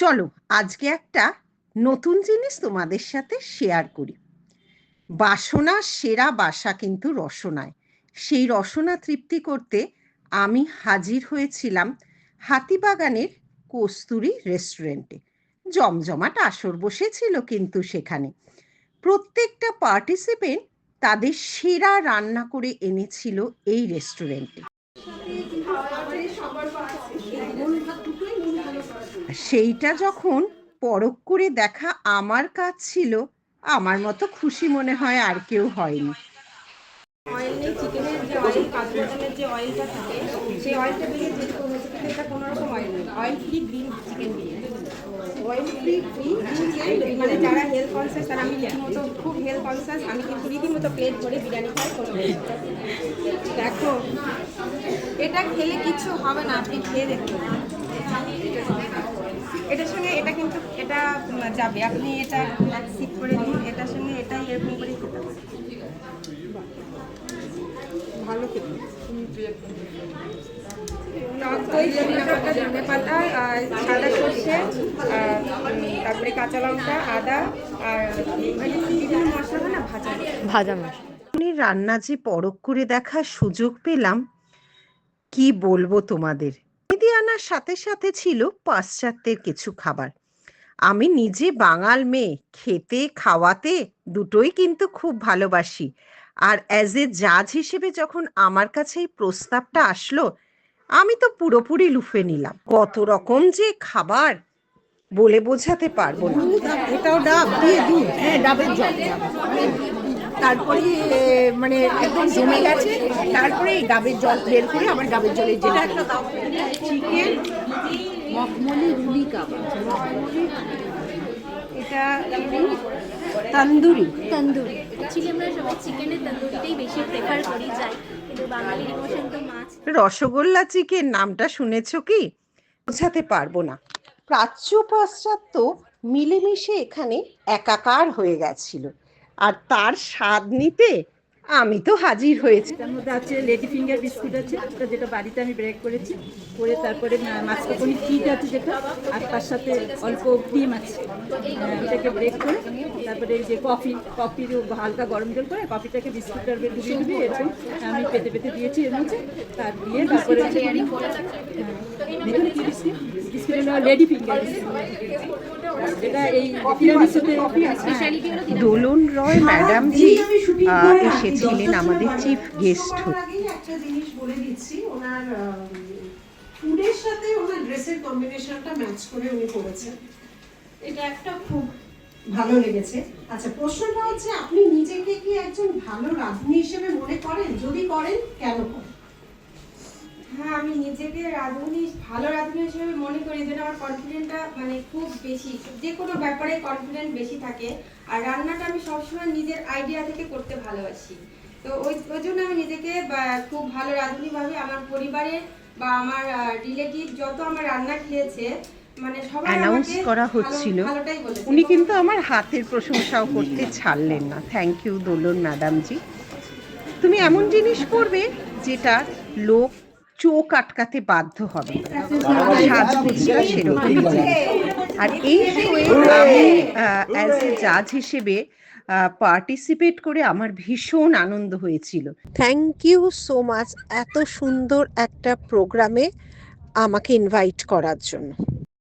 চলো আজকে একটা নতুন জিনিস তোমাদের সাথে শেয়ার করি। বাসনার সেরা বাসা কিন্তু রসনায়। সেই রসনা তৃপ্তি করতে আমি হাজির হয়েছিলাম হাতিবাগানের কস্তুরী রেস্টুরেন্টে। জমজমাট আসর বসেছিল কিন্তু সেখানে প্রত্যেকটা পার্টিসিপেন্ট তাদের সেরা রান্না করে এনেছিল এই রেস্টুরেন্টে। সেইটা যখন পরখ করে দেখা আমার কাজ ছিল, আমার মতো খুশি মনে হয় আর কেউ হয়নি। অয়েল নেই, চিকেনের যে অয়েল, কাঁচবাদামের যে অয়েলটা থাকে সেই অয়েলটা দিয়ে যেটুকু হয়েছে, কিন্তু এটা কোনো রকম অয়েল নেই, অয়েল ফ্রি গ্রিন চিকেন দিয়ে। অয়েল ফ্রি গ্রিন চিকেন, মানে যারা হেলথ কনসিয়াস, তারা আমি রীতিমতো খুব হেলথ কনসিয়াস, আমি কিন্তু রীতিমতো প্লেট ভরে বিরিয়ানি খাই। দেখো, এটা খেলে কিছু হবে না, আপনি খেয়ে দেখুন। এটার সঙ্গে এটা কিন্তু এটা যাবে, আপনি এটা এক সিট করে দিন, এটার সঙ্গে এটাই এরকম করে খেতে হবে। ভালো খেতে, টক দই, পুদিনা পাতা, ধনে পাতা, সাদা সর্ষে, তারপরে কাঁচা লঙ্কা, আদা, আর বিভিন্ন মশলা না ভাজা মশলা। রান্না যে পরখ করে দেখার সুযোগ পেলাম, কি বলবো তোমাদের। আনার সাথে সাথে ছিল পাশ্চাত্যের কিছু খাবার। আমি নিজে বাঙাল মেয়ে, খেতে খাওয়াতে দুটোই কিন্তু খুব ভালোবাসি। আর অ্যাজ এ জাজ হিসেবে যখন আমার কাছে এই প্রস্তাবটা আসলো, আমি তো পুরোপুরি লুফে নিলাম। কত রকম যে খাবার বলে বোঝাতে পারবো না। এটাও ডাব দিয়ে দুধ, হ্যাঁ ডাবের জল, তারপরে মানে একদম জমে গেছে, তারপরে এই ডাবের জল বের করে আবার ডাবের জলে যেটা একটা চিকেন মখমলি রুলি কাবাব, এটা তন্দুরি। অ্যাকচুয়ালি আমরা সবাই চিকেনের তন্দুরিটাই বেশি প্রেফার করি যাই, কিন্তু বাঙালির ইমোশন তো মাছ। রসগোল্লা চিকেন নামটা শুনেছ কি? বোঝাতে পারবো না। প্রাচ্য পাশ্চাত্য মিলেমিশে এখানে একাকার হয়ে গেছিল, আর তার স্বাদ নিতে আমি তো হাজির হয়েছি। তার মধ্যে আছে লেডি ফিঙ্গার বিস্কুট আছে, যেটা বাড়িতে আমি ব্রেক করেছি, করে তারপরে মাছকাপনি চিজ আছে যেটা, আর তার সাথে অল্প ক্রিম আছে, ওটাকে ব্রেক করে তারপরে যে কফির হালকা গরম জল করে কফিটাকে বিস্কুটটার ডুবিয়ে এরকম আমি পেতে পেতে দিয়েছি এর মধ্যে, তার দিয়ে তারপরে দেখুন কি বিস্কুট, লেডি ফিঙ্গার বিস্কুট, এটা এই দোলন রয় ম্যাডাম জি এসেছিলেন আমাদের চিফ গেস্ট। একটা জিনিস বলে দিচ্ছি, ওনার ফুডের সাথে ওনার ড্রেসের কম্বিনেশনটা ম্যাচ করে উনি করেছেন, এটা একটা খুব ভালো লেগেছে। আচ্ছা, প্রশ্নটা হচ্ছে আপনি নিজেকে কি একজন ভালো রাঁধুনি হিসেবে মনে করেন? যদি করেন, কেন করেন? হ্যাঁ, আমি নিজেকে ভালো রাঁধুনি হিসেবে মনে করি, যেটা আমার কনফিডেন্টটা মানে খুব বেশি, যে কোনো ব্যাপারে কনফিডেন্ট বেশি থাকে। আর রান্নাটা আমি সবসময় নিজের আইডিয়া থেকে করতে ভালোবাসি, তো ওই জন্য আমি নিজেকে খুব ভালো রাঁধুনি ভাবি। আমার পরিবারের বা আমার রিলেটিভ যত আমার রান্না খেয়েছে, মানে সবাই অ্যানাউন্স আমাকে করা হচ্ছিল, ভালোটাই বলেছে। উনি কিন্তু আমার হাতের প্রশংসাও করতে ছাড়লেন না। থ্যাংক ইউ দোলন ম্যাডাম জি। তুমি এমন জিনিস করবে যেটা লোক চোখ আটকাতে বাধ্য হবে, সাজগোজটা সেরকম। আর এই শোয়ে আমি অ্যাজ এ জাজ হিসেবে পার্টিসিপেট করে আমার ভীষণ আনন্দ হয়েছিল। থ্যাংক ইউ সো মাচ এত সুন্দর একটা প্রোগ্রামে আমাকে ইনভাইট করার জন্য।